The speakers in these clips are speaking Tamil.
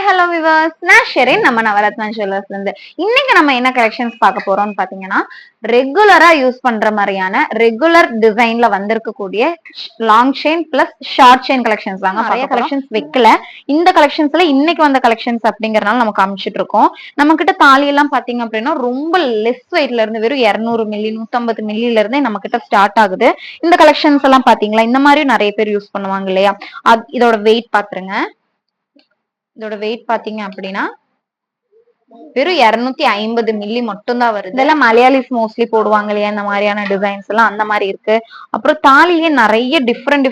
ஹலோ விவர்ஸ், நான் ஷெரின். நம்ம நவரத்னா ஜுவல்லர்ஸ்ல இருந்து இன்னைக்கு நம்ம என்ன கலெக்ஷன்ஸ் பார்க்க போறோம்னு பாத்தீங்கன்னா, ரெகுலரா யூஸ் பண்ற மாதிரியான ரெகுலர் டிசைன்ல வந்திருக்கக்கூடிய long chain plus short chain collections தாங்க. நிறைய கலெக்ஷன்ஸ் வைக்கல. இந்த கலெக்ஷன்ஸ்ல இன்னைக்கு வந்த கலெக்ஷன்ஸ் அப்படிங்கறனால நம்ம காமிச்சிட்டு இருக்கோம். நம்ம கிட்ட தாலி எல்லாம் பாத்தீங்க அப்படின்னா ரொம்ப லெஸ் வெயிட்ல இருந்து வெறும் 200 மில்லி 150 மில்லில இருந்தே நம்ம கிட்ட ஸ்டார்ட் ஆகுது. இந்த கலெக்ஷன்ஸ் எல்லாம் பாத்தீங்களா, இந்த மாதிரி நிறைய பேர் யூஸ் பண்ணுவாங்க இல்லையா. இதோட வெயிட் பாத்துருங்க. இதோட வெயிட் பாத்தீங்க அப்படின்னா வெறும் 250 மில்லி மட்டும் தான் வருது. இதெல்லாம் மலையாளிஸ் மோஸ்ட்லி போடுவாங்க இல்லையா, இந்த மாதிரியான டிசைன்ஸ் எல்லாம் அந்த மாதிரி இருக்கு. அப்புறம் தாலிலேயே நிறைய டிஃப்ரெண்ட்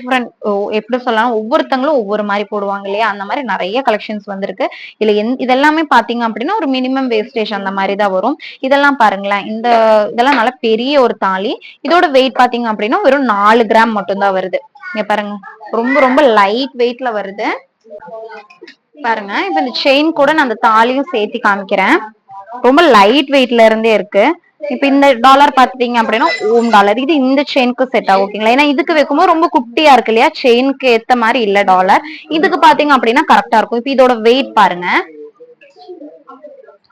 எப்படி சொல்லலாம், ஒவ்வொருத்தங்களும் ஒவ்வொரு மாதிரி போடுவாங்க இல்லையா, அந்த மாதிரி நிறைய கலெக்ஷன்ஸ் வந்திருக்கு. இதுல இதெல்லாமே பாத்தீங்க அப்படின்னா ஒரு மினிமம் வேஸ்டேஜ் அந்த மாதிரி தான் வரும். இதெல்லாம் பாருங்களேன், இதெல்லாம் நல்ல பெரிய ஒரு தாலி. இதோட வெயிட் பாத்தீங்க அப்படின்னா வெறும் 4 கிராம் மட்டும் தான் வருது. இங்க பாருங்க, ரொம்ப ரொம்ப லைட் வெயிட்ல வருது பாருங்க. இப்ப இந்த செயின் கூட நான் அந்த தாலியும் சேர்த்து காமிக்கிறேன். ரொம்ப லைட் வெயிட்ல இருந்தே இருக்கு. இப்ப இந்த டாலர் பாத்தீங்க அப்படின்னா $1 இது இந்த செயினுக்கு செட் ஆகும். ஓகேங்களா, ஏன்னா இதுக்கு வைக்கும்போது ரொம்ப குட்டியா இருக்கு இல்லையா, செயினுக்கு ஏத்த மாதிரி இல்ல டாலர். இதுக்கு பாத்தீங்க அப்படின்னா கரெக்டா இருக்கும். இப்ப இதோட வெயிட் பாருங்க,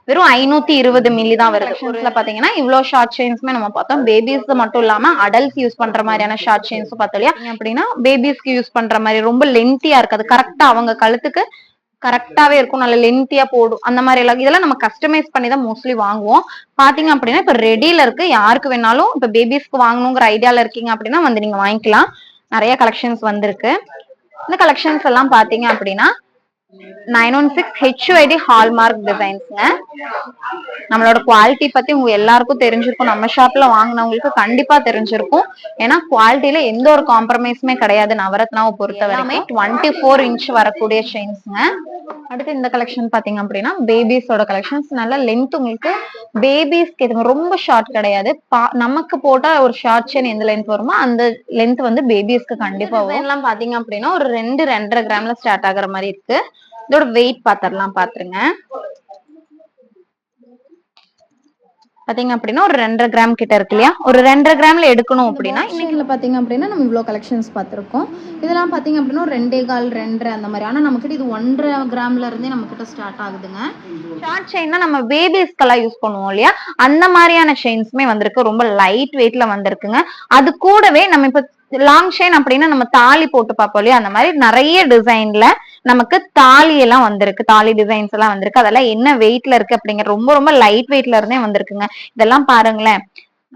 வெறும் 520 மில்லி தான் வருது. பாத்தீங்கன்னா இவ்வளவு ஷார்ட் செயின்ஸ்மே நம்ம பார்த்தோம். பேபிஸ் மட்டும் இல்லாம அடல்ட்ஸ் யூஸ் பண்ற மாதிரியான ஷார்ட் செயின்ஸும் பார்த்தோம் இல்லையா. அப்படின்னா பேபிஸ்க்கு யூஸ் பண்ற மாதிரி ரொம்ப லென்த்தியா இருக்காது, கரெக்டா அவங்க கழுத்துக்கு கரெக்டாவே இருக்கும், நல்ல லென்த்தியா போடும். அந்த மாதிரி எல்லாம் இதெல்லாம் நம்ம கஸ்டமைஸ் பண்ணி தான் மோஸ்ட்லி வாங்குவோம். பாத்தீங்க அப்படின்னா இப்ப ரெடியில இருக்கு. யாருக்கு வேணாலும் இப்ப பேபிஸ்க்கு வாங்கணுங்கிற ஐடியால இருக்கீங்க அப்படின்னா வந்து நீங்க வாங்கிக்கலாம். நிறைய கலெக்ஷன்ஸ் வந்திருக்கு. இந்த கலெக்ஷன்ஸ் எல்லாம் பாத்தீங்க அப்படின்னா 916 HUID ஹால்மார்க் டிசைன்ஸ்ங்க. நம்மளோட குவாலிட்டி பத்தி உங்க எல்லாருக்கும் தெரிஞ்சிருக்கும். நம்ம ஷாப்ல வாங்கினவங்களுக்கு கண்டிப்பா தெரிஞ்சிருக்கும். ஏன்னா குவாலிட்டியில எந்த ஒரு காம்ப்ரமைஸுமே கிடையாது நவரத்னாவை பொறுத்தவரைக்கும். 24 இன்ச் வரக்கூடிய செயின்ஸ்ங்க. அடுத்து இந்த கலெக்ஷன் பாத்தீங்க அப்படின்னா பேபிஸோட கலெக்ஷன்ஸ். நல்ல லென்த், உங்களுக்கு பேபிஸ்க்கு எதுவும் ரொம்ப ஷார்ட் கிடையாது. நமக்கு போட்டா ஒரு ஷார்ட் செயின் எந்த லென்த் வருமோ அந்த லென்த் வந்து பேபிஸ்க்கு கண்டிப்பா வரும். எல்லாம் பாத்தீங்க அப்படின்னா ஒரு 2-2.5 கிராம்ல ஸ்டார்ட் ஆகுற மாதிரி இருக்கு. இதோட வெயிட் பாத்திரலாம் பாத்துருங்க. பாத்தீங்க அப்படின்னா ஒரு 2.5 கிராம் கிட்ட இருக்கு இல்லையா. ஒரு 2.5 கிராம்ல எடுக்கணும் அப்படின்னா இன்னைக்கு பாத்தீங்க அப்படின்னா நம்ம இவ்வளவு கலெக்ஷன்ஸ் பார்த்திருக்கோம். இதெல்லாம் பாத்தீங்க அப்படின்னா 2.25 2.5 அந்த மாதிரி. ஆனா நம்ம கிட்ட இது 1.5 கிராம்ல இருந்தே நம்ம கிட்ட ஸ்டார்ட் ஆகுதுங்க. ஷார்ட் செயின் தான் நம்ம பேபிஸ்க்கெல்லாம் யூஸ் பண்ணுவோம் இல்லையா, அந்த மாதிரியான செயின்ஸுமே வந்திருக்கு. ரொம்ப லைட் வெயிட்ல வந்திருக்குங்க. அது கூடவே நம்ம இப்ப லாங் செயின் அப்படின்னா நம்ம தாலி போட்டு பார்ப்போம் இல்லையா, அந்த மாதிரி நிறைய டிசைன்ல நமக்கு தாலி எல்லாம் வந்திருக்கு. தாலி டிசைன்ஸ் எல்லாம் வந்திருக்கு. அதெல்லாம் என்ன வெயிட்ல இருக்கு அப்படிங்கிற ரொம்ப ரொம்ப லைட் வெயிட்ல இருந்தே வந்திருக்குங்க. இதெல்லாம் பாருங்களேன்,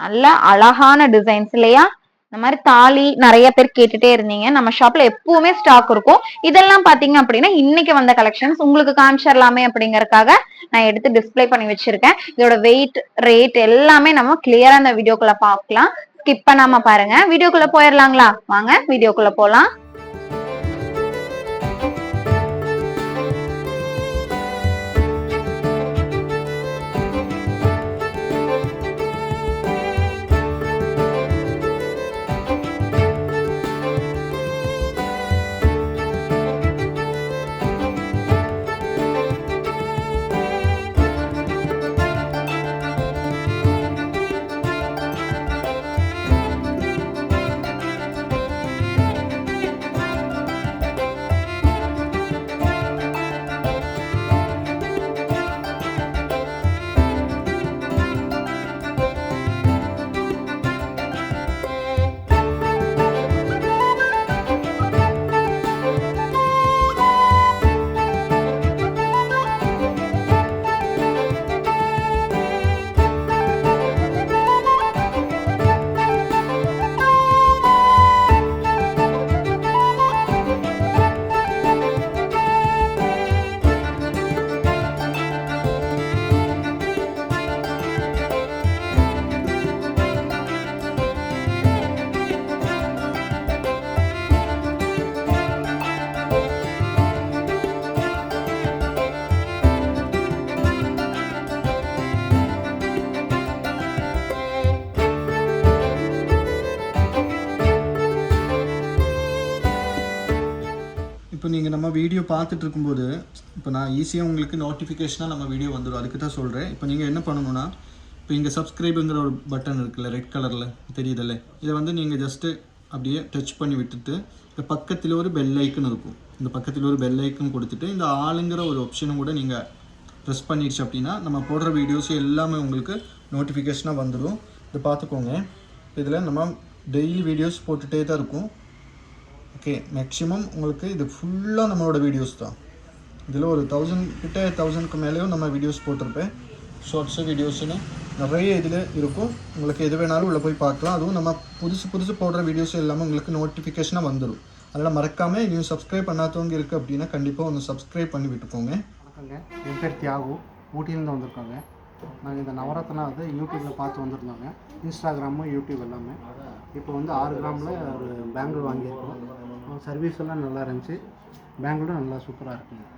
நல்ல அழகான டிசைன்ஸ் இல்லையா. இந்த மாதிரி தாலி நிறைய பேர் கேட்டுட்டே இருந்தீங்க. நம்ம ஷாப்ல எப்பவுமே ஸ்டாக் இருக்கும். இதெல்லாம் பாத்தீங்க அப்படின்னா இன்னைக்கு வந்த கலெக்ஷன்ஸ் உங்களுக்கு காமிச்சிடலாமே அப்படிங்கறதுக்காக நான் எடுத்து டிஸ்பிளே பண்ணி வச்சிருக்கேன். இதோட வெயிட், ரேட் எல்லாமே நம்ம கிளியரா இந்த வீடியோக்குள்ள பார்க்கலாம். ஸ்கிப் பண்ணாம பாருங்க. வீடியோக்குள்ள போயிடலாங்களா? வாங்க வீடியோக்குள்ள போலாம். இப்போ நீங்கள் நம்ம வீடியோ பார்த்துட்டு இருக்கும்போது இப்போ நான் ஈஸியாக உங்களுக்கு நோட்டிஃபிகேஷனாக நம்ம வீடியோ வந்துடும். அதுக்கு தான் சொல்கிறேன். இப்போ நீங்கள் என்ன பண்ணணும்னா, இப்போ இங்கே சப்ஸ்கிரைபுங்கிற ஒரு பட்டன் இருக்குல்ல, ரெட் கலரில் தெரியுதில்ல, இதை வந்து நீங்கள் ஜஸ்ட்டு அப்படியே டச் பண்ணி விட்டுட்டு இந்த பக்கத்தில் ஒரு பெல் ஐக்கன் இருக்கும். இந்த பக்கத்தில் ஒரு பெல் ஐக்கன் கொடுத்துட்டு இந்த ஆளுங்கிற ஒரு ஆப்ஷனும் கூட நீங்கள் ப்ரெஸ் பண்ணிடுச்சு அப்படின்னா நம்ம போடுற வீடியோஸ் எல்லாமே உங்களுக்கு நோட்டிஃபிகேஷனாக வந்துடும். இதை பார்த்துக்கோங்க. இதில் நம்ம டெய்லி வீடியோஸ் போட்டுகிட்டே தான் இருக்கும். ஓகே, மேக்ஸிமம் உங்களுக்கு இது ஃபுல்லாக நம்மளோட வீடியோஸ் தான். இதில் ஒரு 1000 மேலேயும் நம்ம வீடியோஸ் போட்டிருப்பேன். ஷார்ட்ஸு வீடியோஸுன்னு நிறைய இதில் இருக்கும். உங்களுக்கு எது வேணாலும் உள்ளே போய் பார்க்கலாம். அதுவும் நம்ம புதுசு போடுற வீடியோஸ் எல்லாமே உங்களுக்கு நோட்டிஃபிகேஷனாக வந்துடும். அதனால் மறக்காமல் நீங்கள் சப்ஸ்கிரைப் பண்ணாதவங்க இருக்குது அப்படின்னா கண்டிப்பாக ஒன்று சப்ஸ்கிரைப் பண்ணி விட்டுக்கோங்க. வணக்கங்க, என் பேர் தியாகு, ஊட்டியிலேருந்து வந்திருக்காங்க. நாங்கள் இந்த நவரத்னா யூடியூப்பில் பார்த்து வந்திருந்தோங்க. இன்ஸ்டாகிராமு, யூடியூப் எல்லாமே. இப்போ 6 கிராமில் ஒரு பேங்கிள் வாங்கியிருக்கோம். சர்வீஸ் எல்லாம் நல்லா இருந்துச்சு. பேங்கிளும் நல்லா சூப்பராக இருக்குங்க.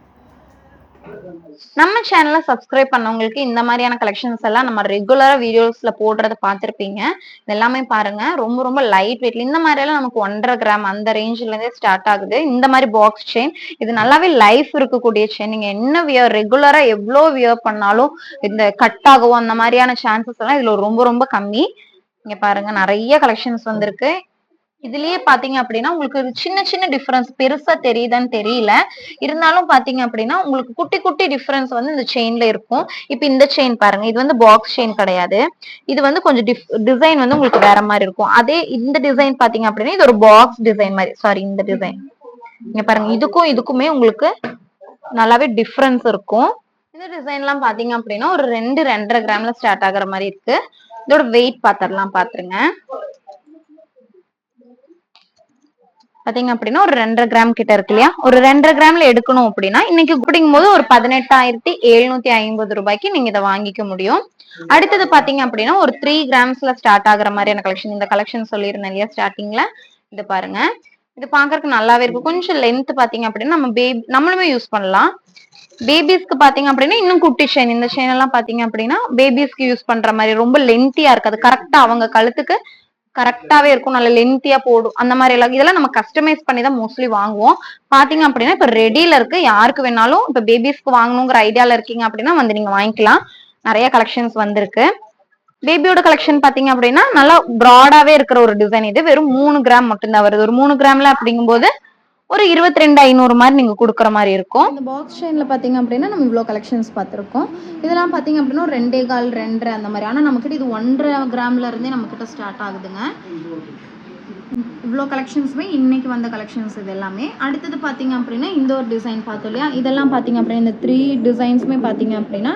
நம்ம சேனலை சப்ஸ்கிரைப் பண்ணவங்களுக்கு இந்த மாதிரியான கலெக்ஷன்ஸ் எல்லாம் நம்ம ரெகுலரா வீடியோஸ்ல போடுறத பார்த்திருப்பீங்க. இதெல்லாமே பாருங்க, ரொம்ப ரொம்ப லைட் வெயிட்ல இந்த மாதிரி எல்லாம் நமக்கு 1.5 கிராம் அந்த ரேஞ்சில இருந்தே ஸ்டார்ட் ஆகுது. இந்த மாதிரி பாக்ஸ் செயின் இது நல்லாவே லைஃப் இருக்கக்கூடிய செயின். நீங்க என்ன ரெகுலரா எவ்வளவு வியர் பண்ணாலும் இந்த கட் ஆகும் அந்த மாதிரியான சான்சஸ் எல்லாம் இதுல ரொம்ப ரொம்ப கம்மி. இங்க பாருங்க, நிறைய கலெக்ஷன்ஸ் வந்திருக்கு. இதுலயே பாத்தீங்க அப்படின்னா உங்களுக்கு ஒரு சின்ன சின்ன டிஃபரன்ஸ் பெருசா தெரியுதான்னு தெரியல. இருந்தாலும் பாத்தீங்க அப்படின்னா உங்களுக்கு குட்டி குட்டி டிஃபரன்ஸ் இந்த செயின்ல இருக்கும். இப்ப இந்த செயின் பாருங்க, இது பாக்ஸ் செயின் கிடையாது. இது கொஞ்சம் டிசைன் உங்களுக்கு வேற மாதிரி இருக்கும். அதே இந்த டிசைன் பாத்தீங்க அப்படின்னா இது ஒரு பாக்ஸ் டிசைன் மாதிரி. சாரி, இந்த டிசைன் இங்க பாருங்க, இதுக்குமே உங்களுக்கு நல்லாவே டிஃபரன்ஸ் இருக்கும். இந்த டிசைன் எல்லாம் பாத்தீங்க அப்படின்னா ஒரு 2-2.5 கிராம்ல ஸ்டார்ட் ஆகுற மாதிரி இருக்கு. இதோட வெயிட் பாத்திரலாம் பாத்துருங்க. பாத்தீங்க அப்படின்னா ஒரு 2.5 கிராம் கிட்ட இருக்கு இல்லையா? ஒரு 2.5 கிராம்ல எடுக்கணும் அப்படின்னா இன்னைக்கு அப்படிங்கும் போது ஒரு 18,750 ரூபாய்க்கு நீங்க இதை வாங்கிக்க முடியும். அடுத்தது பாத்தீங்க அப்படின்னா ஒரு 3 கிராம்ஸ்ல ஸ்டார்ட் ஆகுற மாதிரியான கலெக்ஷன். இந்த கலெக்ஷன் சொல்லியிருந்தேன் இல்லையா ஸ்டார்டிங்ல, இது பாருங்க. இது பாக்குறதுக்கு நல்லாவே இருக்கு. கொஞ்சம் லென்த் பாத்தீங்க அப்படின்னா நம்மளுமே யூஸ் பண்ணலாம். பேபிஸ்க்கு பாத்தீங்க அப்படின்னா இன்னும் குட்டி செயின், இந்த செயின் எல்லாம் பாத்தீங்க அப்படின்னா பேபிஸ்க்கு யூஸ் பண்ற மாதிரி ரொம்ப லென்த்தியா இருக்காது. கரெக்டா அவங்க கழுத்துக்கு கரெக்டாவே இருக்கும், நல்ல லென்த்தியா போடும். அந்த மாதிரி எல்லாம் இதெல்லாம் நம்ம கஸ்டமைஸ் பண்ணி தான் மோஸ்ட்லி வாங்குவோம். பாத்தீங்க அப்படின்னா இப்ப ரெடியில இருக்கு. யாருக்கு வேணாலும் இப்ப பேபிஸ்க்கு வாங்கணுங்கிற ஐடியால இருக்கீங்க அப்படின்னா நீங்க வாங்கிக்கலாம். நிறைய கலெக்ஷன்ஸ் வந்திருக்கு. பேபியோட கலெக்ஷன் பாத்தீங்க அப்படின்னா நல்லா பிராடாவே இருக்கிற ஒரு டிசைன். இது வெறும் 3 கிராம் மட்டும்தான் வருது. ஒரு 3 கிராம்ல அப்படிங்கும் போது ஒரு 22,500 மாதிரி நீங்க கொடுக்குற மாதிரி இருக்கும். இந்த பாக்ஸ் செயின்ல பாத்தீங்க அப்படின்னா நம்ம இவ்வளோ கலெக்ஷன்ஸ் பார்த்துருக்கோம். இதெல்லாம் பாத்தீங்க அப்படின்னா 2.25, 2.5 அந்த மாதிரி. ஆனால் நம்மக்கிட்ட இது 1.5 கிராம்ல இருந்தே நம்மக்கிட்ட ஸ்டார்ட் ஆகுதுங்க. இவ்வளோ கலெக்ஷன்ஸுமே இன்னைக்கு வந்த கலெக்ஷன்ஸ் இது எல்லாமே. அடுத்தது பார்த்தீங்க அப்படின்னா இந்த ஒரு டிசைன் பார்த்தோம் இல்லையா? இதெல்லாம் பார்த்தீங்க அப்படின்னா இந்த 3 டிசைன்ஸுமே பார்த்தீங்க அப்படின்னா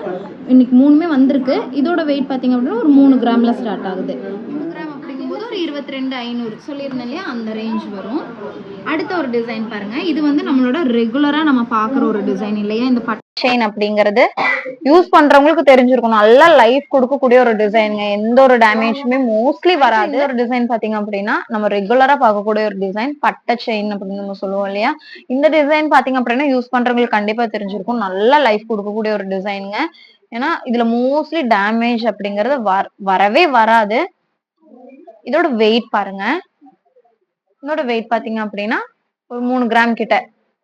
இன்னைக்கு 3மே வந்திருக்கு. இதோட வெயிட் பார்த்தீங்க அப்படின்னா ஒரு 3 கிராமில் ஸ்டார்ட் ஆகுது. 3 கிராம் அப்படிங்கும்போது ஒரு 22,500 சொல்லியிருந்தேன் இல்லையா? அந்த ரேஞ்ச் வரும். அடுத்த ஒரு டிசைன் பாருங்க. இது நம்மளோட ரெகுலரா நம்ம பார்க்குற ஒரு டிசைன் இல்லையா? இந்த செயின் அப்படிங்கிறது யூஸ் பண்றவங்களுக்கு தெரிஞ்சிருக்கும். நல்லா லைஃப் கொடுக்கக்கூடிய ஒரு டிசைனுங்க. எந்த ஒரு டேமேஜுமே மோஸ்ட்லி வராது. ஒரு டிசைன் பாத்தீங்க அப்படின்னா நம்ம ரெகுலரா பார்க்கக்கூடிய ஒரு டிசைன் பட்டை செயின் அப்படின்னு நம்ம சொல்லுவோம் இல்லையா? இந்த டிசைன் பாத்தீங்க அப்படின்னா யூஸ் பண்றவங்களுக்கு கண்டிப்பா தெரிஞ்சிருக்கும். நல்லா லைஃப் கொடுக்கக்கூடிய ஒரு டிசைனுங்க. ஏன்னா இதுல மோஸ்ட்லி டேமேஜ் அப்படிங்கறது வரவே வராது. இதோட வெயிட் பாருங்க. இதோட வெயிட் பாத்தீங்க அப்படின்னா ஒரு 3 கிராம் கிட்ட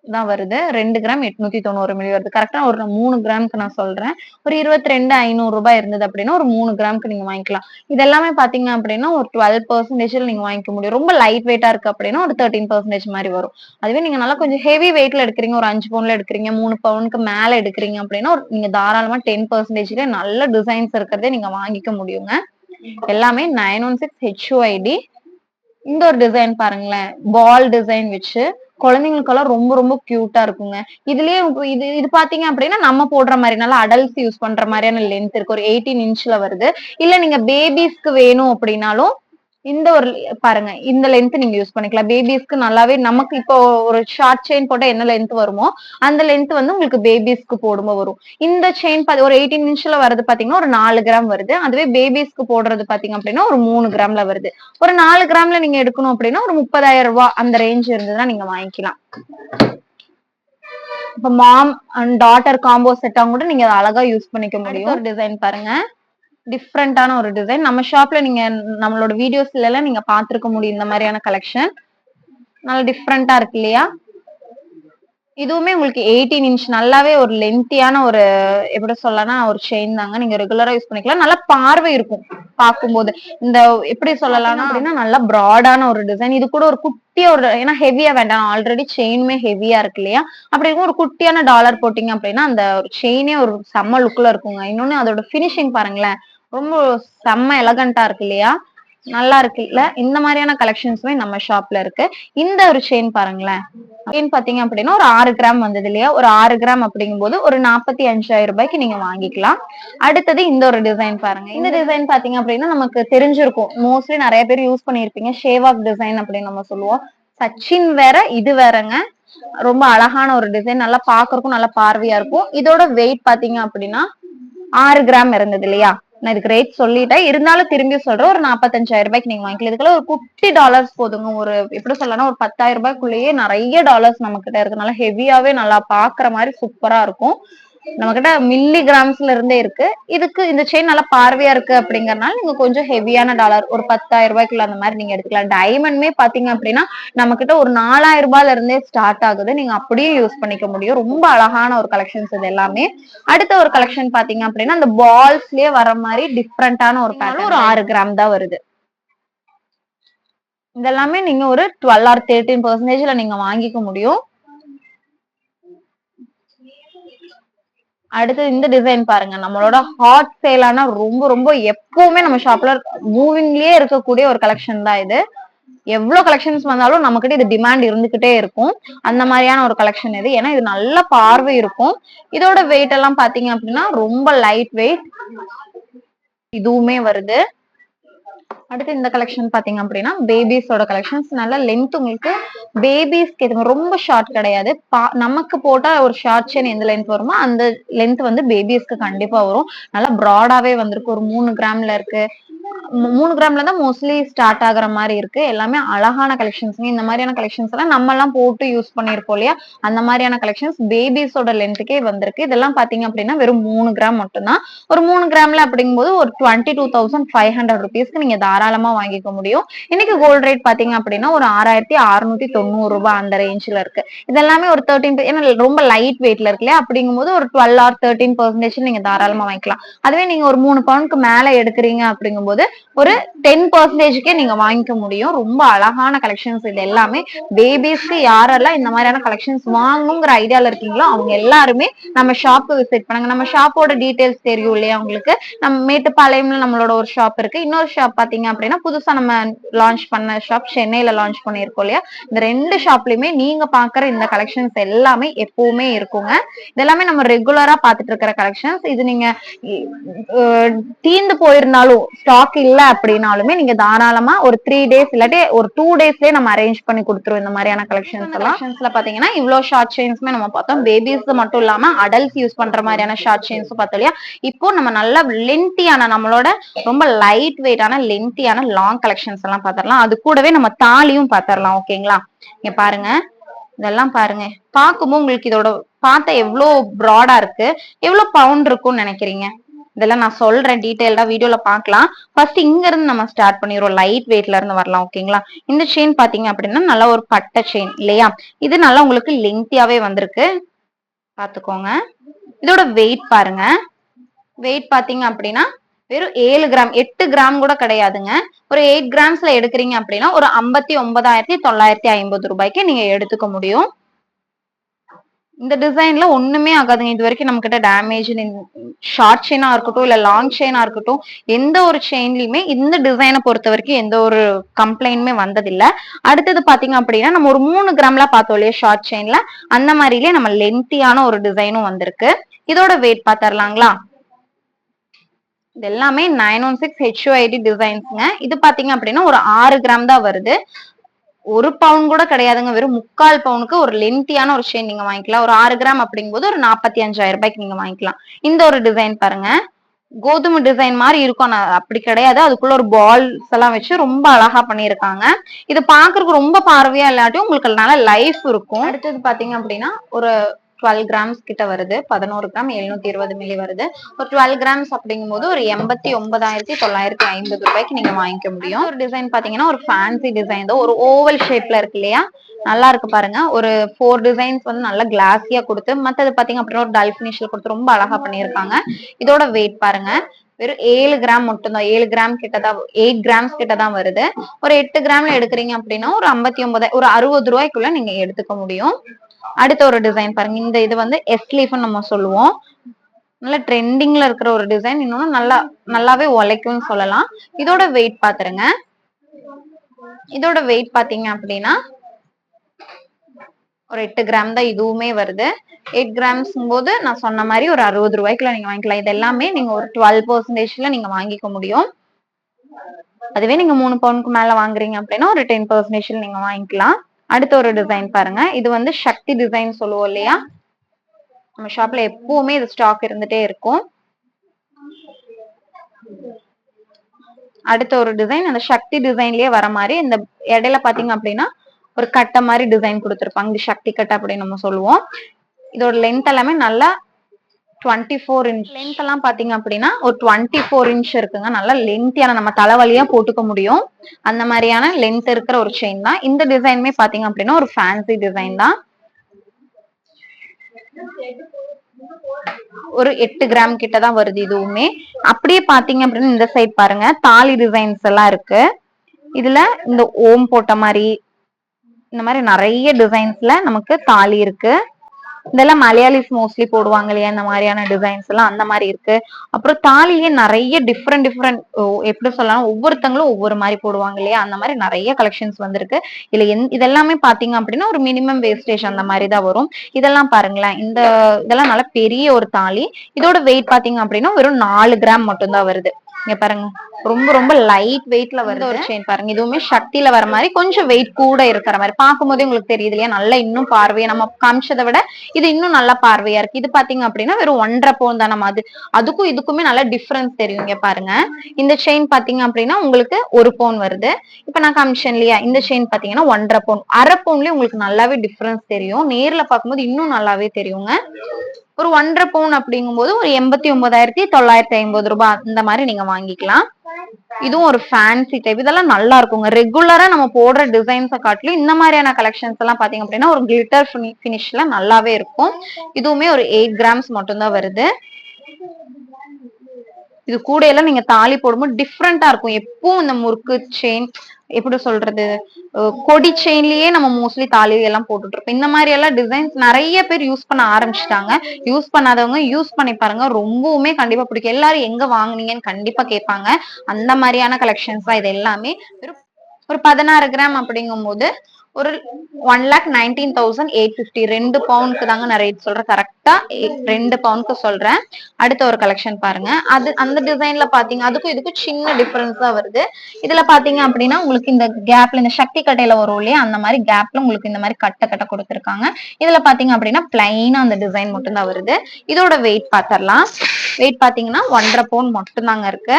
தான் வருது. 2 கிராம் 890 மில்லி வருது. கரெக்டா ஒரு 3 கிராம்க்கு நான் சொல்றேன். ஒரு 22,500 ரூபாய் இருந்தது அப்படின்னா ஒரு 3 கிராம்க்கு நீங்க வாங்கிக்கலாம். இது எல்லாமே பாத்தீங்க அப்படின்னா ஒரு 12% நீங்க வாங்கிக்க முடியும். ரொம்ப லைட் வெயிட்டா இருக்கு அப்படின்னா ஒரு 13% மாதிரி வரும். அதுவே நீங்க நல்லா கொஞ்சம் ஹெவி வெயிட்ல எடுக்கிறீங்க, ஒரு 5 பவுன்ல எடுக்கிறீங்க, 3 பவுனுக்கு மேல எடுக்கிறீங்க அப்படின்னா நீங்க தாராளமா 10% நல்ல டிசைன்ஸ் இருக்கிறதே நீங்க வாங்கிக்க முடியுங்க. எல்லாமே 916 HUID. இந்த ஒரு டிசைன் பாருங்களேன், பால் டிசைன் வச்சு குழந்தைங்களுக்கெல்லாம் ரொம்ப ரொம்ப கியூட்டா இருக்குங்க. இதுலயே இது பாத்தீங்க அப்படின்னா நம்ம போடுற மாதிரி நல்லா அடல்ட்ஸ் யூஸ் பண்ற மாதிரியான லென்த் இருக்கு. ஒரு 18 இன்ச்ல வருது. இல்ல நீங்க பேபிஸ்க்கு வேணும் அப்படின்னாலும் இந்த ஒரு பாருங்க, இந்த லென்த் நீங்க யூஸ் பண்ணிக்கலாம். பேபிஸ்க்கு நல்லாவே நமக்கு இப்போ ஒரு ஷார்ட் செயின் போட்டா என்ன லென்த் வருமோ அந்த லென்த் உங்களுக்கு பேபிஸ்க்கு போடும்போது வரும். இந்த செயின் ஒரு 18 இன்ச்ல வருது பாத்தீங்கன்னா ஒரு 4 கிராம் வருது. அதுவே பேபிஸ்க்கு போடுறது பாத்தீங்க அப்படின்னா ஒரு 3 கிராம்ல வருது. ஒரு 4 கிராம்ல நீங்க எடுக்கணும் அப்படின்னா ஒரு 30,000 ரூபாய் அந்த ரேஞ்ச் இருந்ததுன்னா நீங்க வாங்கிக்கலாம். இப்ப மாம் அண்ட் டாட்டர் காம்போ செட்டா கூட நீங்க அழகா யூஸ் பண்ணிக்க முடியும். ஒரு டிசைன் பாருங்க, டிஃப்ரெண்டான ஒரு டிசைன். நம்ம ஷாப்ல நீங்க நம்மளோட வீடியோஸ்ல எல்லாம் நீங்க பாத்துருக்க முடியும். இந்த மாதிரியான கலெக்ஷன் நல்ல டிஃப்ரெண்டா இருக்கு இல்லையா? இதுவுமே உங்களுக்கு 18 இன்ச் நல்லாவே ஒரு லென்த்தியான ஒரு எப்படி சொல்லலாம் ஒரு செயின் தாங்க. நீங்க ரெகுலரா யூஸ் பண்ணிக்கலாம். நல்லா பார்வை இருக்கும் பார்க்கும்போது. இந்த எப்படி சொல்லலாம்னா அப்படின்னா நல்லா ப்ராடான ஒரு டிசைன். இது கூட ஒரு குட்டியா ஒரு ஏன்னா ஹெவியா வேண்டாம். ஆல்ரெடி செயினுமே ஹெவியா இருக்கு இல்லையா? அப்படி இருக்கும் ஒரு குட்டியான டாலர் போட்டீங்க அப்படின்னா அந்த ஒரு செயினே ஒரு செம்ம லுக்ல இருக்குங்க. இன்னொன்னு அதோட ஃபினிஷிங் பாருங்களேன். ரொம்ப செம்ம எலகண்டா இருக்கு இல்லையா? நல்லா இருக்குல்ல. இந்த மாதிரியான கலெக்ஷன்ஸுமே நம்ம ஷாப்ல இருக்கு. இந்த ஒரு செயின் பாருங்களேன். செயின் பாத்தீங்க அப்படின்னா ஒரு 6 கிராம் வந்தது இல்லையா? ஒரு 6 கிராம் அப்படிங்கும்போது ஒரு 45,000 ரூபாய்க்கு நீங்க வாங்கிக்கலாம். அடுத்தது இந்த ஒரு டிசைன் பாருங்க. இந்த டிசைன் பாத்தீங்க அப்படின்னா நமக்கு தெரிஞ்சிருக்கும். மோஸ்ட்லி நிறைய பேர் யூஸ் பண்ணிருப்பீங்க. ஷேவாக் டிசைன் அப்படின்னு நம்ம சொல்லுவோம். சச்சின் வேற இது வேறங்க. ரொம்ப அழகான ஒரு டிசைன். நல்லா பாக்குறதுக்கும் நல்லா பார்வையா இருக்கும். இதோட வெயிட் பாத்தீங்க அப்படின்னா 6 கிராம் இருந்தது இல்லையா? நான் இதுக்கு ரேட் சொல்லிட்டேன். இருந்தாலும் திரும்பி சொல்றேன். ஒரு 45,000 ரூபாய்க்கு நீங்க வாங்கிக்கலாம். இதுக்கெல்லாம் ஒரு குட்டி டாலர்ஸ் போதுங்க. ஒரு எப்படி சொல்லலாம் ஒரு 10,000 ரூபாய்க்குள்ளேயே நிறைய டாலர்ஸ் நம்ம கிட்ட இருக்கு. நல்லா ஹெவியாவே நல்லா பாக்குற மாதிரி சூப்பரா இருக்கும். நம்ம கிட்ட மில்லி கிராம்ஸ்ல இருந்தே இருக்கு. இதுக்கு இந்த செயின் நல்லா பார்வையா இருக்கு அப்படிங்கறதுனால நீங்க கொஞ்சம் ஹெவியான டாலர் ஒரு 10,000 ரூபாய்க்குள்ள அந்த மாதிரி நீங்க எடுத்துக்கலாம். டைமண்ட்மே பாத்தீங்க அப்படின்னா நம்ம கிட்ட ஒரு 4,000 ரூபாயில இருந்தே ஸ்டார்ட் ஆகுது. நீங்க அப்படியே யூஸ் பண்ணிக்க முடியும். ரொம்ப அழகான ஒரு கலெக்ஷன்ஸ் இது எல்லாமே. அடுத்த ஒரு கலெக்ஷன் பாத்தீங்க அப்படின்னா அந்த பால்ஸ்லயே வர மாதிரி டிஃப்ரெண்டான ஒரு பேட்டர்ன் ஒரு 6 கிராம் தான் வருது. இதெல்லாமே நீங்க ஒரு 12 or 13% நீங்க வாங்கிக்க முடியும். அடுத்து இந்த டிசைன் பாருங்க. நம்மளோட ஹாட் சேலான ரொம்ப ரொம்ப எப்பவுமே நம்ம ஷாப்ல மூவிங்லயே இருக்கக்கூடிய ஒரு கலெக்ஷன் தான் இது. எவ்வளவு கலெக்ஷன்ஸ் வந்தாலும் நம்ம கிட்ட இது டிமாண்ட் இருந்துகிட்டே இருக்கும். அந்த மாதிரியான ஒரு கலெக்ஷன் இது. ஏன்னா இது நல்ல பார்வை இருக்கும். இதோட வெயிட் எல்லாம் பாத்தீங்க அப்படின்னா ரொம்ப லைட் வெயிட் இதுவுமே வருது. அடுத்து இந்த கலெக்ஷன் பாத்தீங்க அப்படின்னா பேபிஸோட கலெக்ஷன்ஸ். நல்ல லென்த் உங்களுக்கு பேபிஸ்க்கு இது ரொம்ப ஷார்ட் கிடையாது. நமக்கு போட்டா ஒரு ஷார்ட் செயின் எந்த லென்த் வருமோ அந்த லென்த் வந்து பேபிஸ்க்கு கண்டிப்பா வரும். நல்லா ப்ராடாவே வந்திருக்கு. ஒரு 3 கிராம்ல இருக்கு. 3 கிராம்ல தான் மோஸ்ட்லி ஸ்டார்ட் ஆகுற மாதிரி இருக்கு. எல்லாமே அழகான கலெக்ஷன்ஸ். இந்த மாதிரியான கலெக்ஷன்ஸ் எல்லாம் நம்ம எல்லாம் போட்டு யூஸ் பண்ணிருப்போம் இல்லையா? அந்த மாதிரியான கலெக்ஷன்ஸ் பேபிஸோட லென்த்துக்கே வந்திருக்கு. இதெல்லாம் பாத்தீங்க அப்படின்னா வெறும் 3 கிராம் மட்டும்தான். ஒரு 3 கிராம்ல அப்படிங்கும்போது ஒரு 22,500 ருபீஸ்க்கு நீங்க தாராளமா வாங்கிக்க முடியும். இன்னைக்கு கோல்ட் ரேட் பாத்தீங்க அப்படின்னா ஒரு 6,690 ரூபாய் அந்த ரேஞ்ச்ல இருக்கு. இதெல்லாமே ஒரு 13 ஏன்னா ரொம்ப லைட் வெயிட்ல இருக்கு இல்லையா? அப்படிங்கும்போது ஒரு 12 or 13% நீங்க தாராளமா வாங்கிக்கலாம். அதுவே நீங்க ஒரு 3 பவுனுக்கு மேல எடுக்கிறீங்க அப்படிங்கும்போது ஒரு 10%க்கே நீங்க வாங்கிக்க முடியும். ரொம்ப அழகான கலெக்ஷன்ஸ் இது எல்லாமே. பேபிஸ்க்கு யாரெல்லாம் இந்த மாதிரியான கலெக்ஷன்ஸ் வாங்கணுங்கிற ஐடியால இருக்கீங்களோ அவங்க எல்லாருமே நம்ம ஷாப்புக்கு விசிட் பண்ணுங்க. நம்ம ஷாப்போட டீடைல்ஸ் தெரியும் இல்லையா உங்களுக்கு? நம்ம மேட்டுப்பாளையம்ல நம்மளோட ஒரு ஷாப் இருக்கு. இன்னொரு ஷாப் பாத்தீங்க அப்படின்னா புதுசா நம்ம லான்ச் பண்ண ஷாப் சென்னையில லான்ச் பண்ணிருக்கோம் இல்லையா? இந்த 2 ஷாப்லயுமே நீங்க பாக்குற இந்த கலெக்ஷன்ஸ் எல்லாமே எப்பவுமே இருக்குங்க. இதெல்லாமே நம்ம ரெகுலரா பாத்துட்டு இருக்கிற கலெக்ஷன்ஸ். இது நீங்க தீந்து போயிருந்தாலும் ஸ்டாக் இல்ல அப்படின்னாலுமே நீங்க தாராளமா ஒரு 3 days இல்லாட்டி ஒரு 2 daysலயே நம்ம அரேஞ்ச் பண்ணி கொடுத்துருவோம். இந்த மாதிரியான கலெக்ஷன்ஸ் எல்லாம் பாத்தீங்கன்னா இவ்வளவு ஷார்ட் செயின்ஸ்மே நம்ம பார்த்தோம். பேபிஸ் மட்டும் இல்லாம அடல்ட்ஸ் யூஸ் பண்ற மாதிரியான ஷார்ட் செயின்ஸ் பார்த்தோம் இல்லையா? இப்போ நம்ம நல்ல லென்த்தியான நம்மளோட ரொம்ப லைட் வெயிட்டான லென்த்தியான லாங் கலெக்ஷன்ஸ் எல்லாம் பாத்திரலாம். அது கூடவே நம்ம தாலியும் பாத்திரலாம். ஓகேங்களா? இங்க பாருங்க. இதெல்லாம் பாருங்க. பார்க்கும்போது உங்களுக்கு இதோட பார்த்தா எவ்வளவு ப்ராடா இருக்கு. எவ்வளவு பவுண்ட் இருக்கும்னு நினைக்கிறீங்க? இதெல்லாம் நான் சொல்றேன் டீடைல்டா வீடியோல பாக்கலாம். ஃபர்ஸ்ட் இங்க இருந்து நம்ம ஸ்டார்ட் பண்ணிடுவோம். லைட் வெயிட்ல இருந்து வரலாம். ஓகேங்களா? இந்த செயின் பாத்தீங்க அப்படின்னா நல்லா ஒரு பட்டை செயின் இல்லையா? இது நல்லா உங்களுக்கு லென்த்தியாவே வந்திருக்கு. பாத்துக்கோங்க. இதோட வெயிட் பாருங்க. வெயிட் பாத்தீங்க அப்படின்னா வெறும் 7 கிராம் 8 கிராம் கூட கிடையாதுங்க. ஒரு 8 கிராம்ஸ்ல எடுக்கிறீங்க அப்படின்னா ஒரு 59,950 ரூபாய்க்கு நீங்க எடுத்துக்க முடியும். இந்த டிசைன்ல ஒண்ணுமே ஆகாதுங்க. இது வரைக்கும் நம்ம கிட்ட டேமேஜ் ஷார்ட் செயினா இருக்கட்டும் இல்ல லாங் செயினா இருக்கட்டும் எந்த ஒரு செயின்லயுமே இந்த டிசைனை பொறுத்த வரைக்கும் எந்த ஒரு கம்ப்ளைண்ட்மே வந்ததில்லை. அடுத்தது பாத்தீங்க அப்படின்னா நம்ம ஒரு 3 கிராம்ல பார்த்தோம் இல்லையா ஷார்ட் செயின்ல அந்த மாதிரிலே நம்ம லென்த்தியான ஒரு டிசைனும் வந்திருக்கு. இதோட வெயிட் பாத்தரலாங்களா? இது எல்லாமே 916 HUID டிசைன்ஸ்ங்க. இது பாத்தீங்க அப்படின்னா ஒரு 6 கிராம் தான் வருது. 1 பவுன் கூட கிடையாதுங்க. வெறும் 3/4 பவுனுக்கு ஒரு லென்த்தியான ஒரு செயின் நீங்க வாங்கிக்கலாம். ஒரு 6 கிராம் அப்படிங்கும்போது ஒரு 45,000 ரூபாய்க்கு நீங்க வாங்கிக்கலாம். இந்த ஒரு டிசைன் பாருங்க. கோதுமை டிசைன் மாதிரி இருக்கும். அப்படி கிடையாது. அதுக்குள்ள ஒரு பால்ஸ் எல்லாம் வச்சு ரொம்ப அழகா பண்ணிருக்காங்க. இது பாக்குறதுக்கு ரொம்ப பார்வையா இல்லாட்டியும் உங்களுக்கு நல்ல லைஃப் இருக்கும். அடுத்தது பாத்தீங்க அப்படின்னா ஒரு 12 கிராம்ஸ் கிட்ட வருது. 11 கிராம் 720 மில்லி வருது. ஒரு 12 கிராம்ஸ் அப்படிங்கும் போது ஒரு 89,950 ரூபாய்க்கு நீங்க வாங்கிக்க முடியும். ஒரு டிசைன் பாத்தீங்கன்னா ஒரு ஃபேன்சி டிசைன் தான், ஒரு ஓவல் ஷேப்ல இருக்கு இல்லையா, நல்லா இருக்கு பாருங்க. ஒரு 4 டிசைன்ஸ் வந்து நல்லா கிளாஸியா கொடுத்து, மத்தது பாத்தீங்க அப்படின்னா ஒரு டல் பினிஷ்ல கொடுத்து ரொம்ப அழகா பண்ணியிருக்காங்க. இதோட வெயிட் பாருங்க, வெறும் 7 கிராம் மட்டும்தான். 7 கிராம் கிட்டதான், 8 கிராம்ஸ் கிட்டதான் வருது. ஒரு 8 கிராம்ல எடுக்கிறீங்க அப்படின்னா ஒரு 59, ஒரு 60 ரூபாய்க்குள்ள நீங்க எடுத்துக்க முடியும். அடுத்த ஒரு டிசைன் பாருங்க. இந்த இது வந்து எஸ்லீஃப்னு நம்ம சொல்லுவோம். நல்ல ட்ரெண்டிங்ல இருக்கிற ஒரு டிசைன். இன்னொன்னு நல்லாவே உழைக்கும்னு சொல்லலாம். இதோட வெயிட் பாத்துருங்க. இதோட வெயிட் பாத்தீங்க அப்படின்னா ஒரு 8 கிராம் தான் இதுவுமே வருது. 8 கிராம்ஸ் போது நான் சொன்ன மாதிரி ஒரு 60 ரூபாய்க்குள்ள நீங்க வாங்கிக்கலாம். இது எல்லாமே நீங்க ஒரு 12% நீங்க வாங்கிக்க முடியும். அதுவே நீங்க 3 பவுனுக்கு மேல வாங்குறீங்க அப்படின்னா ஒரு 10% நீங்க வாங்கிக்கலாம். அடுத்த ஒரு டிசைன் பாருங்க. இது வந்து சக்தி டிசைன் சொல்லுவோம் இல்லையா, நம்ம ஷாப்ல எப்பவுமே இது ஸ்டாக் இருந்துட்டே இருக்கும். அடுத்த ஒரு டிசைன் அந்த சக்தி டிசைன்லயே வர மாதிரி, இந்த இடையில பாத்தீங்க அப்படின்னா ஒரு கட்டை மாதிரி டிசைன் கொடுத்திருப்பாங்க. இது சக்தி கட்டை அப்படின்னு நம்ம சொல்லுவோம். இதோட லென்த் எல்லாமே நல்லா 24 இன்ச் லென்த் எல்லாம் பாத்தீங்க அப்படின்னா ஒரு 24 இன்ச் இருக்குங்க. நல்லா லென்த்தியான, நம்ம தலைவலியா போட்டுக்க முடியும் அந்த மாதிரியான லென்த் இருக்கிற ஒரு செயின் தான். இந்த டிசைனுமே பாத்தீங்க அப்படின்னா ஒரு ஃபேன்சி டிசைன் தான். ஒரு 8 கிராம் கிட்டதான் வருது இதுவுமே. அப்படியே பாத்தீங்க அப்படின்னா இந்த சைட் பாருங்க, தாலி டிசைன்ஸ் எல்லாம் இருக்கு. இதுல இந்த ஓம் போட்ட மாதிரி, இந்த மாதிரி நிறைய டிசைன்ஸ்ல நமக்கு தாலி இருக்கு. இதெல்லாம் மலையாளிஸ் மோஸ்ட்லி போடுவாங்க இல்லையா, இந்த மாதிரியான டிசைன்ஸ் எல்லாம் அந்த மாதிரி இருக்கு. அப்புறம் தாலியே நிறைய டிஃப்ரெண்ட் எப்படி சொல்லலாம், ஒவ்வொருத்தங்களும் ஒவ்வொரு மாதிரி போடுவாங்க இல்லையா, அந்த மாதிரி நிறைய கலெக்ஷன்ஸ் வந்திருக்கு. இதுல இதெல்லாமே பாத்தீங்க அப்படின்னா ஒரு மினிமம் வேஸ்டேஜ் அந்த மாதிரி தான் வரும். இதெல்லாம் பாருங்களேன், இதெல்லாம் நல்ல பெரிய ஒரு தாலி. இதோட வெயிட் பாத்தீங்க அப்படின்னா வெறும் 4 கிராம் மட்டும்தான் வருது. இங்க பாருங்க, ரொம்ப ரொம்ப லைட் வெயிட்ல வருது ஒரு செயின் பாருங்க. இதுவுமே சக்தியில வர மாதிரி கொஞ்சம் வெயிட் கூட இருக்கிற மாதிரி பார்க்கும் போதே உங்களுக்கு தெரியுது இல்லையா, நல்லா இன்னும் பார்வையா, நம்ம காமிச்சதை விட இது இன்னும் நல்லா பார்வையா இருக்கு. இது பாத்தீங்க அப்படின்னா வெறும் 1.5 பவுன் தான். நம்ம அதுக்கும் இதுக்குமே நல்ல டிஃபரன்ஸ் தெரியும். இங்க பாருங்க, இந்த செயின் பாத்தீங்க அப்படின்னா உங்களுக்கு 1 பவுன் வருது. இப்ப நான் காமிச்சேன் இல்லையா, இந்த செயின் பாத்தீங்கன்னா 1.5 பவுன். 1/2 பவுன்லயே உங்களுக்கு நல்லாவே டிஃபரன்ஸ் தெரியும். நேர்ல பார்க்கும்போது இன்னும் நல்லாவே தெரியுங்க. ஒரு 1.5 பவுன் அப்படிங்கும் போது ஒரு 89,950 ரூபாய் இந்த மாதிரி நீங்க வாங்கிக்கலாம். இதுவும் ஒரு ஃபேன்சி டைப். இதெல்லாம் நல்லா இருக்குங்க. ரெகுலரா நம்ம போடுற டிசைன்ஸை காட்டிலும் இந்த மாதிரியான கலெக்ஷன்ஸ் எல்லாம் பாத்தீங்க அப்படின்னா ஒரு கிளிட்டர் பினிஷ்ல நல்லாவே இருக்கும். இதுவுமே ஒரு 8 கிராம்ஸ் மட்டும்தான் வருது. இது கூட எல்லாம் நீங்க தாலி போடும்போது டிஃப்ரெண்டா இருக்கும். எப்பவும் இந்த முறுக்கு செயின், எப்படி சொல்றது, கொடி செயின்லயே நம்ம மோஸ்ட்லி தாலி எல்லாம் போட்டுட்டு இருப்போம். இந்த மாதிரி எல்லாம் டிசைன்ஸ் நிறைய பேர் யூஸ் பண்ண ஆரம்பிச்சுட்டாங்க. யூஸ் பண்ணாதவங்க யூஸ் பண்ணி பாருங்க, ரொம்பவுமே கண்டிப்பா பிடிக்கும். எல்லாரும் எங்க வாங்குனீங்கன்னு கண்டிப்பா கேட்பாங்க. அந்த மாதிரியான கலெக்ஷன்ஸ் தான் இது எல்லாமே. ஒரு 16 கிராம் அப்படிங்கும் போது ஒரு 1,19,850. 2 பவுனுக்கு தாங்க நான் ரேட் சொல்றேன். கரெக்டா 2 பவுனுக்கு சொல்றேன். அடுத்த ஒரு கலெக்ஷன் பாருங்க. அந்த டிசைன்ல பாத்தீங்க, அதுக்கும் இதுக்கும் சின்ன டிஃபரன்ஸ் தான் வருது. இதுல பாத்தீங்க அப்படின்னா உங்களுக்கு இந்த கேப்ல, இந்த சக்தி கட்டையில வரும் இல்லையா, அந்த மாதிரி கேப்ல உங்களுக்கு இந்த மாதிரி கட்டை கொடுத்திருக்காங்க. இதுல பாத்தீங்க அப்படின்னா பிளைனா அந்த டிசைன் மட்டும் தான் வருது. இதோட வெயிட் பாத்திரலாம். வெயிட் பாத்தீங்கன்னா 1.5 பவுன் மட்டும் தாங்க இருக்கு.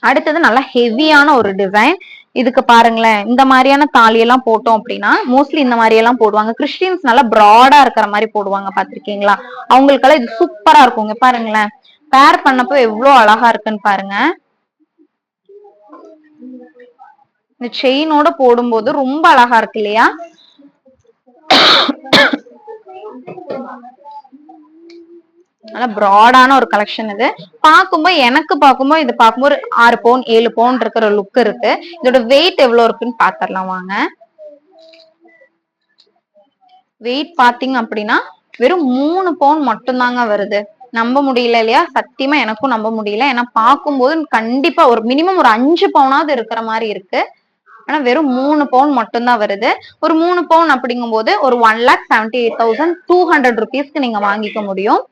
அடுத்தது நல்லா ஹெவியான ஒரு டிசைன். இதுக்கு பாருங்களேன், இந்த மாதிரியான தாலி எல்லாம் போட்டோம் அப்படின்னா மோஸ்ட்லி இந்த மாதிரி எல்லாம் போடுவாங்க. கிறிஸ்டியன்ஸ் நல்லா ப்ராடா இருக்கிற மாதிரி போடுவாங்க, பாத்திருக்கீங்களா? அவங்களுக்கெல்லாம் இது சூப்பரா இருக்குங்க. பாருங்களேன், பேர் பண்ணப்போ எவ்வளவு அழகா இருக்குன்னு பாருங்க. இந்த செயினோட போடும்போது ரொம்ப அழகா இருக்கு இல்லையா? நல்லா ப்ராடான ஒரு கலெக்ஷன் இது. எனக்கு பார்க்கும்போது இது பார்க்கும்போது 6 பவுன் 7 பவுன் இருக்கிற லுக் இருக்கு. இதோட வெயிட் எவ்வளவு இருக்குன்னு பாத்திரலாம் வாங்க. வெயிட் பாத்தீங்க அப்படின்னா வெறும் 3 பவுன் மட்டும் தாங்க வருது. நம்ப முடியல இல்லையா? சத்தியமா எனக்கும் நம்ப முடியல. ஏன்னா பார்க்கும்போது கண்டிப்பா ஒரு மினிமம் ஒரு 5 பவுனாவது இருக்கிற மாதிரி இருக்கு. ஆனா வெறும் 3 பவுன் மட்டும்தான் வருது. ஒரு 3 பவுன் அப்படிங்கும் போது ஒரு 1,78,200 rupeesக்கு நீங்க வாங்கிக்க முடியும்.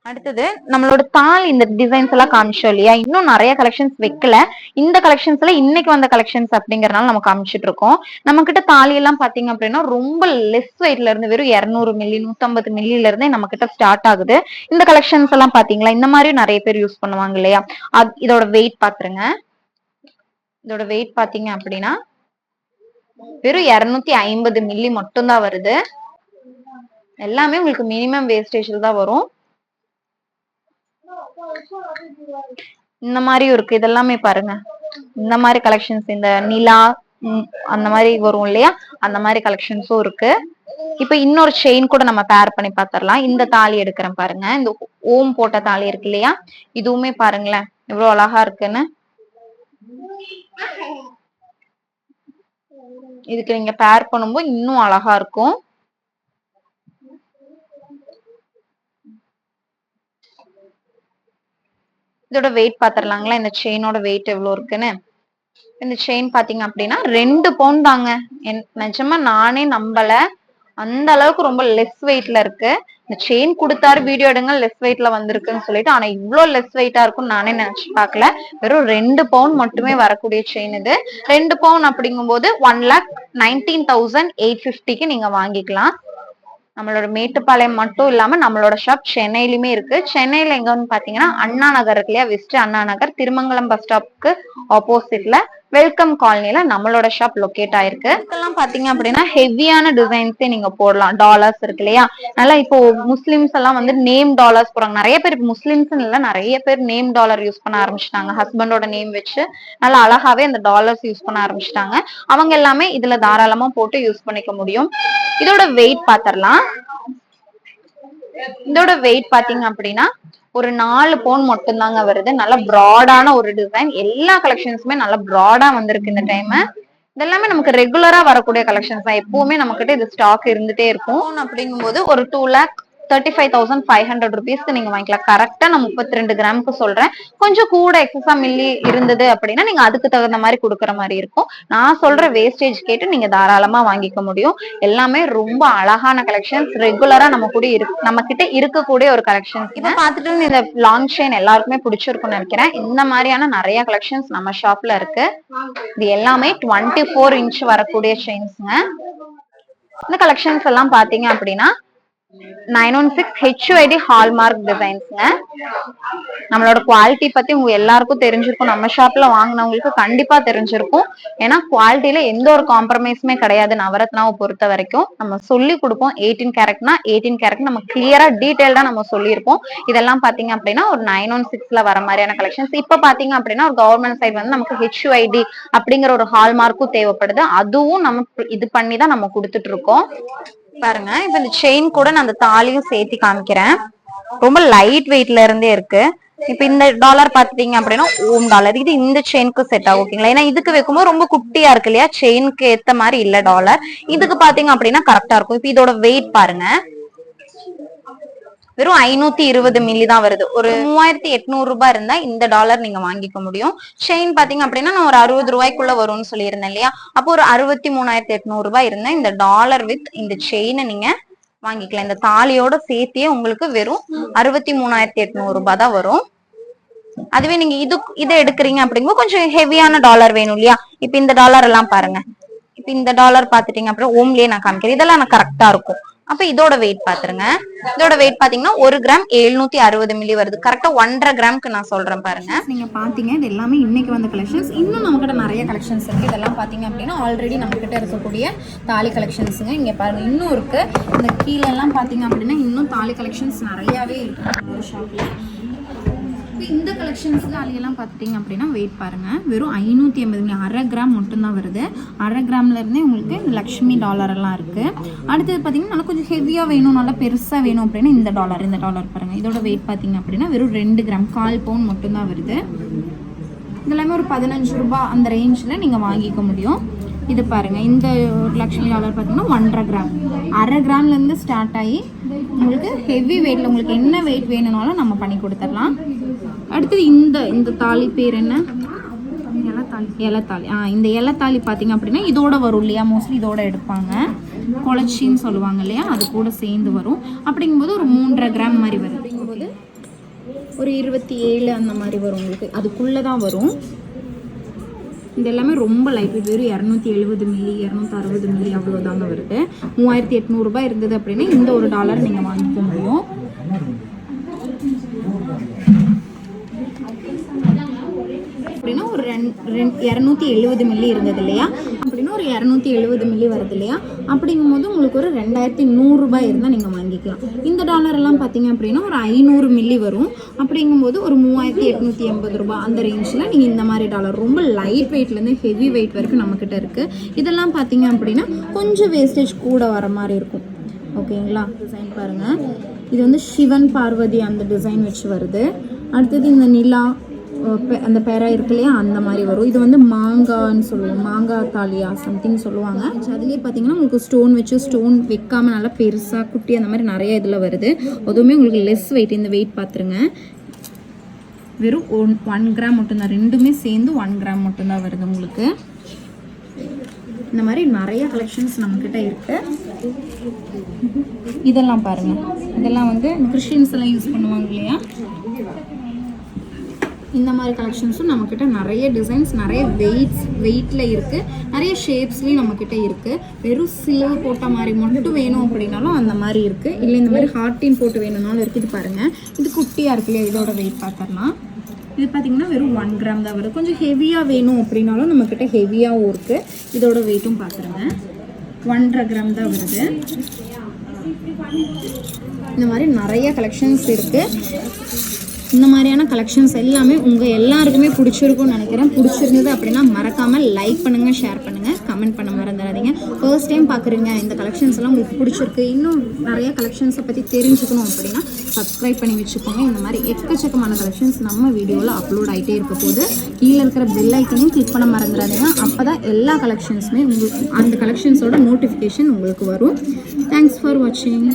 அடுத்தது நம்மளோட தாலி, இந்த டிசைன்ஸ் எல்லாம் காமிச்சோம் இல்லையா, இன்னும் நிறைய கலெக்ஷன்ஸ் வைக்கல. இந்த கலெக்ஷன்ஸ்ல இன்னைக்கு வந்த கலெக்ஷன்ஸ் அப்படிங்கறதுனால நம்ம காமிச்சிட்டு இருக்கோம். நம்ம கிட்ட தாலி எல்லாம் பாத்தீங்க அப்படின்னா ரொம்ப லெஸ் வெயிட்ல இருந்து வெறும் 200 மில்லி 150 மில்லில இருந்தே நம்ம கிட்ட ஸ்டார்ட் ஆகுது. இந்த கலெக்ஷன்ஸ் எல்லாம் பாத்தீங்களா, இந்த மாதிரி நிறைய பேர் யூஸ் பண்ணுவாங்க இல்லையா. இதோட வெயிட் பாத்துருங்க. இதோட வெயிட் பாத்தீங்க அப்படின்னா வெறும் 250 மில்லி மட்டும் தான் வருது. எல்லாமே உங்களுக்கு மினிமம் வேஸ்டேஜ்ல தான் வரும். இந்த மாதிரியும் இருக்கு. இதெல்லாமே பாருங்க, இந்த மாதிரி கலெக்ஷன்ஸ், இந்த நிலா அந்த மாதிரி வரும் இல்லையா, அந்த மாதிரி கலெக்ஷன்ஸும் இருக்கு. இப்ப இன்னொரு செயின் கூட நம்ம பேர் பண்ணி பாத்திரலாம். இந்த தாலி எடுக்கிறேன் பாருங்க, இந்த ஓம் போட்ட தாலி இருக்கு இல்லையா, இதுவுமே பாருங்களேன் எவ்வளவு அழகா இருக்குன்னு. இதுக்கு நீங்க பேர் பண்ணும்போது இன்னும் அழகா இருக்கும். இதோட வெயிட் பாத்திரலாங்களா, இந்த செயினோட வெயிட் எவ்வளவு இருக்குன்னு. இந்த செயின் பாத்தீங்க அப்படின்னா 2 பவுண்ட் தாங்க. நிஜமா நானே நம்பல, அந்த அளவுக்கு ரொம்ப லெஸ் வெயிட்ல இருக்கு. இந்த செயின் கொடுத்தாரு வீடியோ எடுங்க லெஸ் வெயிட்ல வந்திருக்குன்னு சொல்லிட்டு, ஆனா இவ்வளவு லெஸ் வெயிட்டா இருக்கும்னு நானே நினைச்சு பாக்கல. வெறும் 2 பவுண்ட் மட்டுமே வரக்கூடிய செயின் இது. 2 பவுண்ட் அப்படிங்கும் போது 1,19,850க்கு நீங்க வாங்கிக்கலாம். நம்மளோட மேட்டுப்பாளையம் மட்டும் இல்லாம நம்மளோட ஷாப் சென்னையிலுமே இருக்கு. சென்னையில எங்கன்னு பாத்தீங்கன்னா அண்ணா நகர் இருக்கு இல்லையா, வெஸ்ட் அண்ணா நகர், திருமங்கலம் பஸ் ஸ்டாப்க்கு ஆப்போசிட்ல வெல்கம் காலனில நம்மளோட ஷாப் லொகேட் ஆயிருக்கு. இதெல்லாம் பாத்தீங்க அப்படின்னா ஹெவியான டிசைன்ஸே நீங்க போடலாம். டாலர்ஸ் இருக்கு இல்லையா, நல்லா இப்போ முஸ்லிம்ஸ் எல்லாம் வந்து நேம் டாலர்ஸ் போறாங்க. நிறைய பேர் முஸ்லிம்ஸ் இல்ல, நிறைய பேர் நேம் டாலர் யூஸ் பண்ண ஆரம்பிச்சிட்டாங்க. ஹஸ்பண்டோட நேம் வச்சு நல்லா அழகாவே அந்த டாலர்ஸ் யூஸ் பண்ண ஆரம்பிச்சிட்டாங்க. அவங்க எல்லாமே இதுல தாராளமா போட்டு யூஸ் பண்ணிக்க முடியும். இதோட வெயிட் பாத்திரலாம். இதோட வெயிட் பாத்தீங்க அப்படின்னா ஒரு 4 பவுண்ட் மட்டும் தாங்க வருது. நல்ல பிராடான ஒரு டிசைன். எல்லா கலெக்ஷன்ஸுமே நல்ல பிராடா வந்திருக்கு இந்த டைம். இதெல்லாமே நமக்கு ரெகுலரா வரக்கூடிய கலெக்ஷன்ஸ் தான். எப்பவுமே நம்ம கிட்ட இது ஸ்டாக் இருந்துட்டே இருக்கும். அப்படிங்கும் போது ஒரு 2,35,500 rupeesக்கு நீங்க வாங்கிக்கலாம். கரெக்டா நான் 32 கிராமுக்கு சொல்றேன். கொஞ்சம் கூட எக்ஸஸா மில்லி இருந்தது அப்படின்னா நீங்க அதுக்கு தகுந்த மாதிரி கொடுக்குற மாதிரி இருக்கும். நான் சொல்ற வேஸ்டேஜ் கேட்டு நீங்க தாராளமா வாங்கிக்க முடியும். எல்லாமே ரொம்ப அழகான கலெக்ஷன்ஸ், ரெகுலரா நம்ம கிட்ட இருக்கக்கூடிய ஒரு கலெக்ஷன்ஸ். இப்ப பாத்துட்டு இந்த லாங் செயின் எல்லாருக்குமே பிடிச்சிருக்கும்னு நினைக்கிறேன். இந்த மாதிரியான நிறைய கலெக்ஷன்ஸ் நம்ம ஷாப்ல இருக்கு. இது எல்லாமே 24 inch வரக்கூடிய செயின்ஸ்ங்க. இந்த கலெக்ஷன்ஸ் எல்லாம் பாத்தீங்க அப்படின்னா 916 HUID ஹால்மார்க் டிசைன்ஸ்ங்க. நம்மளோட குவாலிட்டி பத்தி உங்க எல்லாருக்கும் தெரிஞ்சிருக்கும். நம்ம ஷாப்ல வாங்கினவங்களுக்கு கண்டிப்பா தெரிஞ்சிருக்கும். ஏன்னா குவாலிட்டியில எந்த ஒரு காம்ப்ரமைஸுமே கிடையாது. நவரத்னாவை பொறுத்த வரைக்கும் நம்ம சொல்லி கொடுப்போம். 18 கேரட்னா 18 கேரட் நம்ம கிளியரா டீடைல்டா நம்ம சொல்லியிருப்போம். இதெல்லாம் பாத்தீங்க அப்படின்னா ஒரு 916ல வர மாதிரியான கலெக்ஷன்ஸ். இப்ப பாத்தீங்க அப்படின்னா ஒரு கவர்மெண்ட் சைட் வந்து நமக்கு HUID அப்படிங்கிற ஒரு ஹால்மார்க்கும் தேவைப்படுது. அதுவும் நம்ம இது பண்ணி தான் நம்ம கொடுத்துட்டு இருக்கோம். பாருங்க, இப்ப இந்த செயின் கூட நான் அந்த தாலியும் சேர்த்து காமிக்கிறேன். ரொம்ப லைட் வெயிட்ல இருந்தே இருக்கு. இப்ப இந்த டாலர் பாத்துட்டீங்க அப்படின்னா ஓம் டாலர். இது இந்த செயினுக்கு செட் ஆகும். ஓகேங்களா, ஏன்னா இதுக்கு வைக்கும்போது ரொம்ப குட்டியா இருக்கு இல்லையா, செயினுக்கு ஏத்த மாதிரி இல்ல டாலர். இதுக்கு பாத்தீங்க அப்படின்னா கரெக்டா இருக்கும். இப்ப இதோட வெயிட் பாருங்க, வெறும் 520 மில்லி தான் வருது. ஒரு 3,800 ரூபாய் இருந்தா இந்த டாலர் நீங்க வாங்கிக்க முடியும். செயின் பாத்தீங்க அப்படின்னா நான் ஒரு 60 ரூபாய்க்குள்ள வரும்னு சொல்லியிருந்தேன் இல்லையா, அப்போ ஒரு 63,800 ரூபாய் இருந்தா இந்த டாலர் வித் இந்த செயினை நீங்க வாங்கிக்கலாம். இந்த தாலியோட சேர்த்தியே உங்களுக்கு வெறும் 63,800 ரூபாய் தான் வரும். அதுவே நீங்க இதை எடுக்கிறீங்க அப்படிங்கும்போது கொஞ்சம் ஹெவியான டாலர் வேணும் இல்லையா. இப்ப இந்த டாலர் எல்லாம் பாருங்க, இப்ப இந்த டாலர் பாத்துட்டீங்க அப்புறம் ஓம்லயே நான் காமிக்கிறேன். இதெல்லாம் நான் கரெக்டா இருக்கும். அப்ப இதோட வெயிட் பாத்துருங்க. இதோட வெயிட் பாத்தீங்கன்னா 1 கிராம் 760 மில்லி வருது. கரெக்டா 1.5 கிராம்க்கு நான் சொல்றேன் பாருங்க. நீங்க பாத்தீங்க இது எல்லாமே இன்னைக்கு வந்த கலெக்ஷன்ஸ். இன்னும் நம்ம கிட்ட நிறைய கலெக்ஷன்ஸ் இருக்கு. இதெல்லாம் பாத்தீங்க அப்படின்னா ஆல்ரெடி நம்ம கிட்ட இருக்கக்கூடிய தாலி கலெக்ஷன்ஸுங்க. இங்க பாருங்க இன்னும் இருக்கு. இந்த கீழே எல்லாம் பாத்தீங்க அப்படின்னா இன்னும் தாலி கலெக்ஷன்ஸ் நிறையவே இருக்கு ஒரு ஷாப்ல. இந்த கலெக்ஷன்ஸ் தாலியெல்லாம் பார்த்துட்டிங்க அப்படின்னா வெயிட் பாருங்கள், வெறும் 580 1/2 கிராம் மட்டும்தான் வருது. 1/2 கிராம்லேருந்தே உங்களுக்கு இந்த லக்ஷ்மி டாலர் எல்லாம் இருக்குது. அடுத்தது பார்த்தீங்கன்னா நல்லா கொஞ்சம் ஹெவியாக வேணும், நல்லா பெருசாக வேணும் அப்படின்னா இந்த டாலர் பாருங்கள். இதோட வெயிட் பார்த்தீங்க அப்படின்னா வெறும் 2 கிராம் 1/4 பவுண்ட் மட்டும்தான் வருது. இதெல்லாமே ஒரு 15 ரூபாய் அந்த ரேஞ்சில் நீங்கள் வாங்கிக்க முடியும். இது பாருங்கள், இந்த லக்ஷ்மி டாலர் பார்த்தீங்கன்னா 1.5 கிராம் 1/2 கிராம்லேருந்து ஸ்டார்ட் ஆகி உங்களுக்கு ஹெவி வெயிட்டில் உங்களுக்கு என்ன வெயிட் வேணும்னாலும் நம்ம பண்ணி கொடுத்துடலாம். அடுத்தது இந்த தாலி பேர் என்ன, இலத்தாலி. இந்த இலத்தாலி பார்த்தீங்க அப்படின்னா இதோட வரும் இல்லையா, மோஸ்ட்லி இதோட எடுப்பாங்க. கொளச்சின்னு சொல்லுவாங்க இல்லையா, அது கூட சேர்ந்து வரும். அப்படிங்கும்போது ஒரு 3.5 கிராம் மாதிரி வரும். அப்படிங்கும்போது ஒரு 27 அந்த மாதிரி வரும் உங்களுக்கு, அதுக்குள்ளே தான் வரும். இது எல்லாமே ரொம்ப லைட் வெயிட், வெறும் 270 மில்லி 260 மில்லி அவ்வளோதாங்க வருது. 3,800 ரூபாய் இருந்தது அப்படின்னா இந்த ஒரு டாலர் நீங்கள் வாங்கிக்க முடியும். அப்படின்னா ஒரு 270 மில்லி இருந்தது இல்லையா, அப்படின்னா ஒரு 270 மில்லி வருது இல்லையா, அப்படிங்கும்போது உங்களுக்கு ஒரு 2100 ரூபாய் இருந்தால் நீங்கள் வாங்கிக்கலாம். இந்த டாலர்லாம் பார்த்தீங்க அப்படின்னா ஒரு 500 மில்லி வரும். அப்படிங்கும்போது ஒரு 3880 ரூபாய் அந்த ரேஞ்சில் நீங்கள் இந்த மாதிரி டாலர் ரொம்ப லைட் வெயிட்லேருந்து ஹெவி வெயிட் வரைக்கும் நம்மக்கிட்ட இருக்குது. இதெல்லாம் பார்த்தீங்க அப்படின்னா கொஞ்சம் வேஸ்டேஜ் கூட வர மாதிரி இருக்கும். ஓகேங்களா, டிசைன் பாருங்கள். இது வந்து சிவன் பார்வதி அந்த டிசைன் வச்சு வருது. அடுத்தது இந்த நிலா அந்த பேரா இருக்கு இல்லையா, அந்த மாதிரி வரும். இது வந்து மாங்கான்னு சொல்லுவோம், மாங்காய் தாலியா சம்திங் சொல்லுவாங்க. அதுலேயே பார்த்தீங்கன்னா உங்களுக்கு ஸ்டோன் வச்சு ஸ்டோன் வைக்காமல் நல்லா பெருசாக குட்டி அந்த மாதிரி நிறைய இதில் வருது. அதுவுமே உங்களுக்கு லெஸ் வெயிட். இந்த வெயிட் பார்த்துருங்க, வெறும் 1 கிராம் மட்டும்தான். ரெண்டுமே சேர்ந்து 1 கிராம் மட்டும்தான் வருது உங்களுக்கு. இந்த மாதிரி நிறைய கலெக்ஷன்ஸ் நம்மக்கிட்ட இருக்குது. இதெல்லாம் பாருங்கள், இதெல்லாம் வந்து கிறிஸ்டியன்ஸ் எல்லாம் யூஸ் பண்ணுவாங்க இல்லையா, இந்த மாதிரி கலெக்ஷன்ஸும் நம்மக்கிட்ட நிறைய டிசைன்ஸ், நிறைய வெயிட்டில் இருக்குது, நிறைய ஷேப்ஸ்லேயும் நம்மக்கிட்ட இருக்குது. வெறும் சில்வர் போட்ட மாதிரி மட்டும் வேணும் அப்படின்னாலும் அந்த மாதிரி இருக்குது. இல்லை இந்த மாதிரி ஹார்ட்டின் போட்டு வேணும்னாலும் இருக்குது. இது பாருங்கள், இது குட்டியாக இருக்கு இல்லையா, இதோட வெயிட் பார்த்தோம்னா இது பார்த்திங்கன்னா வெறும் 1 கிராம் தான் வருது. கொஞ்சம் ஹெவியாக வேணும் அப்படின்னாலும் நம்மக்கிட்ட ஹெவியாகவும் இருக்குது. இதோட வெயிட்டும் பார்க்குறேங்க, 1.5 கிராம் தான் வருது. இந்த மாதிரி நிறைய கலெக்ஷன்ஸ் இருக்குது. இந்த மாதிரியான கலெக்ஷன்ஸ் எல்லாமே உங்கள் எல்லாருக்குமே பிடிச்சிருக்கும்னு நினைக்கிறேன். பிடிச்சிருந்தது அப்படின்னா மறக்காமல் லைக் பண்ணுங்கள், ஷேர் பண்ணுங்கள், கமெண்ட் பண்ண மறந்துடாதீங்க. ஃபர்ஸ்ட் டைம் பார்க்குறீங்க, இந்த கலெக்ஷன்ஸ் எல்லாம் உங்களுக்கு பிடிச்சிருக்கு, இன்னும் நிறைய கலெக்ஷன்ஸை பற்றி தெரிஞ்சுக்கணும் அப்படின்னா சப்ஸ்கிரைப் பண்ணி வச்சுக்கோங்க. இந்த மாதிரி எக்கச்சக்கமான கலெக்ஷன்ஸ் நம்ம வீடியோவில் அப்லோட் ஆகிட்டே இருக்க போது கீழே இருக்கிற பெல் ஐக்கனையும் கிளிக் பண்ண மறந்துடாதீங்க. அப்போ தான் எல்லா கலெக்ஷன்ஸுமே உங்களுக்கு அந்த கலெக்ஷன்ஸோட நோட்டிஃபிகேஷன் உங்களுக்கு வரும். தேங்க்ஸ் ஃபார் வாட்சிங்.